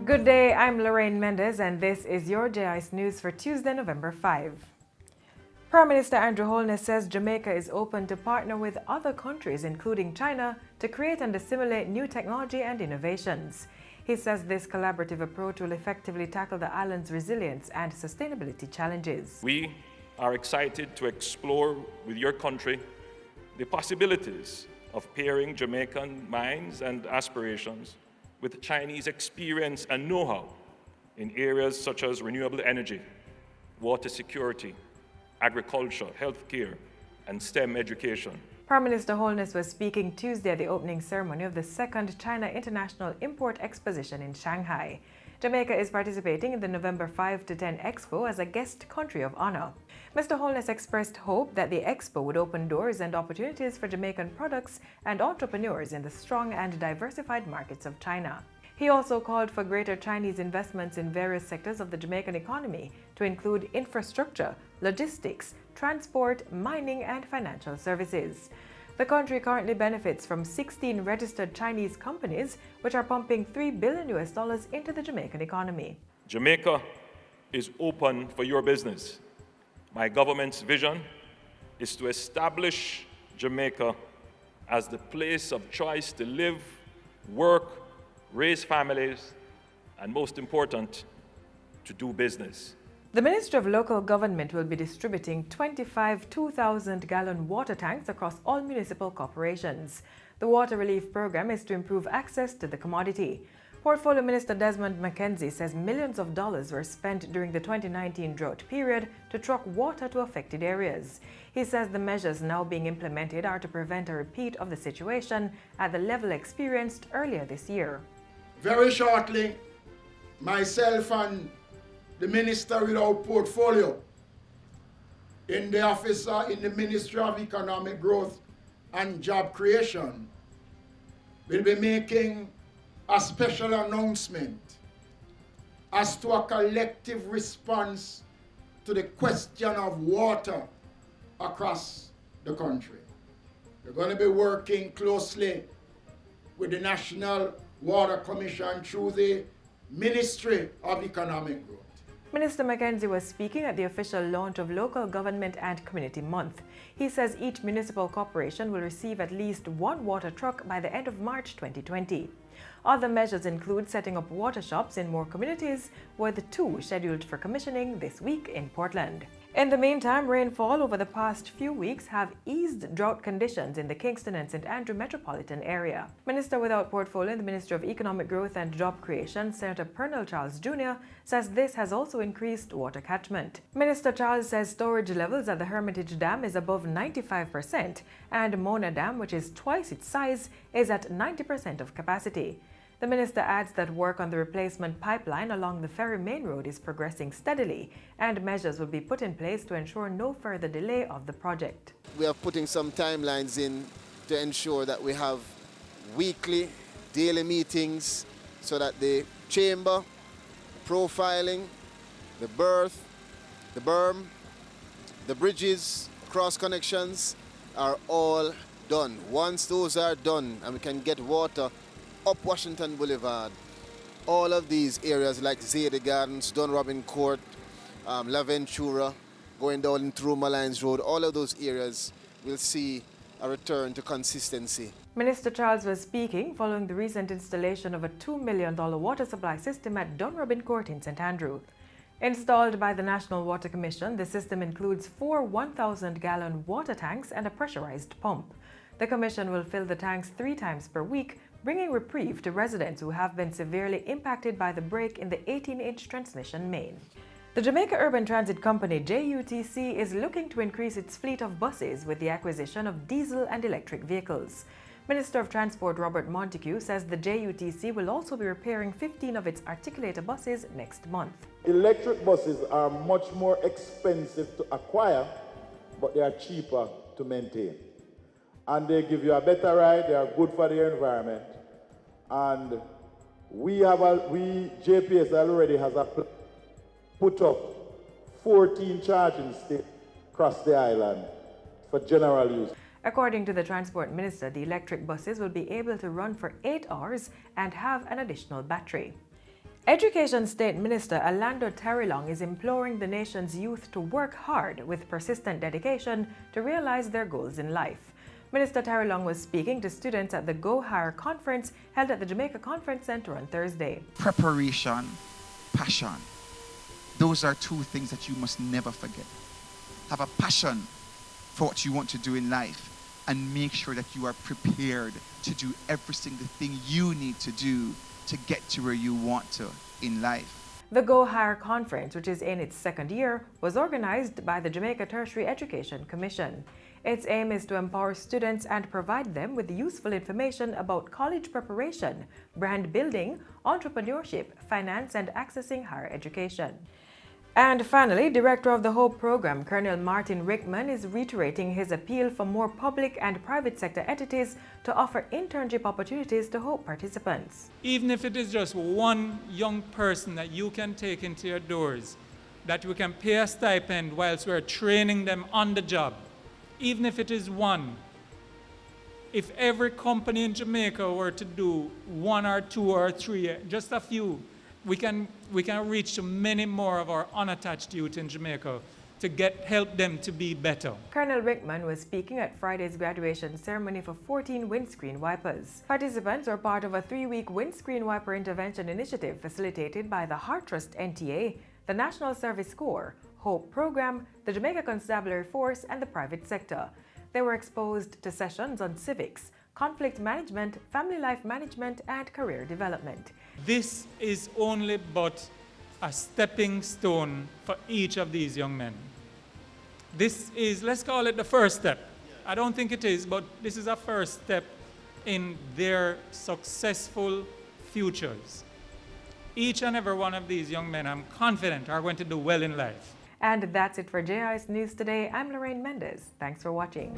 Good day, I'm Lorraine Mendez, and this is your JICE News for Tuesday, November 5. Prime Minister Andrew Holness says Jamaica is open to partner with other countries, including China, to create and assimilate new technology and innovations. He says this collaborative approach will effectively tackle the island's resilience and sustainability challenges. We are excited to explore with your country the possibilities of pairing Jamaican minds and aspirations with Chinese experience and know-how in areas such as renewable energy, water security, agriculture, healthcare, and STEM education. Prime Minister Holness was speaking Tuesday at the opening ceremony of the second China International Import Exposition in Shanghai. Jamaica is participating in the November 5 to 10 Expo as a guest country of honor. Mr. Holness expressed hope that the Expo would open doors and opportunities for Jamaican products and entrepreneurs in the strong and diversified markets of China. He also called for greater Chinese investments in various sectors of the Jamaican economy to include infrastructure, logistics, transport, mining, and financial services. The country currently benefits from 16 registered Chinese companies, which are pumping $3 billion into the Jamaican economy. Jamaica is open for your business. My government's vision is to establish Jamaica as the place of choice to live, work, raise families, and most important, to do business. The Ministry of Local Government will be distributing 25 2,000-gallon water tanks across all municipal corporations. The water relief program is to improve access to the commodity. Portfolio Minister Desmond McKenzie says millions of dollars were spent during the 2019 drought period to truck water to affected areas. He says the measures now being implemented are to prevent a repeat of the situation at the level experienced earlier this year. Very shortly, myself and the Minister without portfolio in the officer in the Ministry of Economic Growth and Job Creation will be making a special announcement as to a collective response to the question of water across the country. We're going to be working closely with the National Water Commission through the Ministry of Economic Growth. Minister McKenzie was speaking at the official launch of Local Government and Community Month. He says each municipal corporation will receive at least one water truck by the end of March 2020. Other measures include setting up water shops in more communities, with 2 scheduled for commissioning this week in Portland. In the meantime, rainfall over the past few weeks have eased drought conditions in the Kingston and St. Andrew metropolitan area. Minister without portfolio in the Ministry of Economic Growth and Job Creation, Senator Pernell Charles Jr., says this has also increased water catchment. Minister Charles says storage levels at the Hermitage Dam is above 95%, and Mona Dam, which is twice its size, is at 90% of capacity. The minister adds that work on the replacement pipeline along the Ferry Main Road is progressing steadily, and measures will be put in place to ensure no further delay of the project. We are putting some timelines in to ensure that we have weekly, daily meetings so that the chamber, profiling, the berth, the berm, the bridges, cross connections are all done. Once those are done and we can get water up Washington Boulevard, all of these areas like Zayde Gardens, Dunrobin Court, La Ventura, going down through Malines Road, all of those areas will see a return to consistency. Minister Charles was speaking following the recent installation of a $2 million water supply system at Dunrobin Court in St. Andrew. Installed by the National Water Commission, the system includes 4 1,000-gallon water tanks and a pressurized pump. The Commission will fill the tanks 3 times per week, bringing reprieve to residents who have been severely impacted by the break in the 18-inch transmission main. The Jamaica Urban Transit Company, JUTC, is looking to increase its fleet of buses with the acquisition of diesel and electric vehicles. Minister of Transport Robert Montague says the JUTC will also be repairing 15 of its articulator buses next month. Electric buses are much more expensive to acquire, but they are cheaper to maintain. And they give you a better ride, they are good for the environment. And JPS already has put up 14 charging stations across the island for general use. According to the Transport Minister, the electric buses will be able to run for 8 hours and have an additional battery. Education State Minister Orlando Tarilong is imploring the nation's youth to work hard with persistent dedication to realize their goals in life. Minister Tarilong was speaking to students at the Go Higher conference held at the Jamaica Conference Center on Thursday. Preparation, passion. Those are two things that you must never forget. Have a passion for what you want to do in life and make sure that you are prepared to do every single thing you need to do to get to where you want to in life. The Go Higher conference, which is in its second year, was organized by the Jamaica Tertiary Education Commission. Its aim is to empower students and provide them with useful information about college preparation, brand building, entrepreneurship, finance, and accessing higher education. And finally, Director of the HOPE program, Colonel Martin Rickman, is reiterating his appeal for more public and private sector entities to offer internship opportunities to HOPE participants. Even if it is just one young person that you can take into your doors, that we can pay a stipend whilst we're training them on the job, even if it is one. If every company in Jamaica were to do 1 or 2 or 3, just a few, we can reach to many more of our unattached youth in Jamaica to help them to be better. Colonel Rickman was speaking at Friday's graduation ceremony for 14 windscreen wipers. Participants are part of a 3-week windscreen wiper intervention initiative facilitated by the Heart Trust NTA, the National Service Corps, HOPE program, the Jamaica Constabulary Force, and the private sector. They were exposed to sessions on civics, conflict management, family life management, and career development. This is only but a stepping stone for each of these young men. This is, let's call it the first step. I don't think it is, but this is a first step in their successful futures. Each and every one of these young men, I'm confident, are going to do well in life. And that's it for JIS News Today. I'm Lorraine Mendez. Thanks for watching.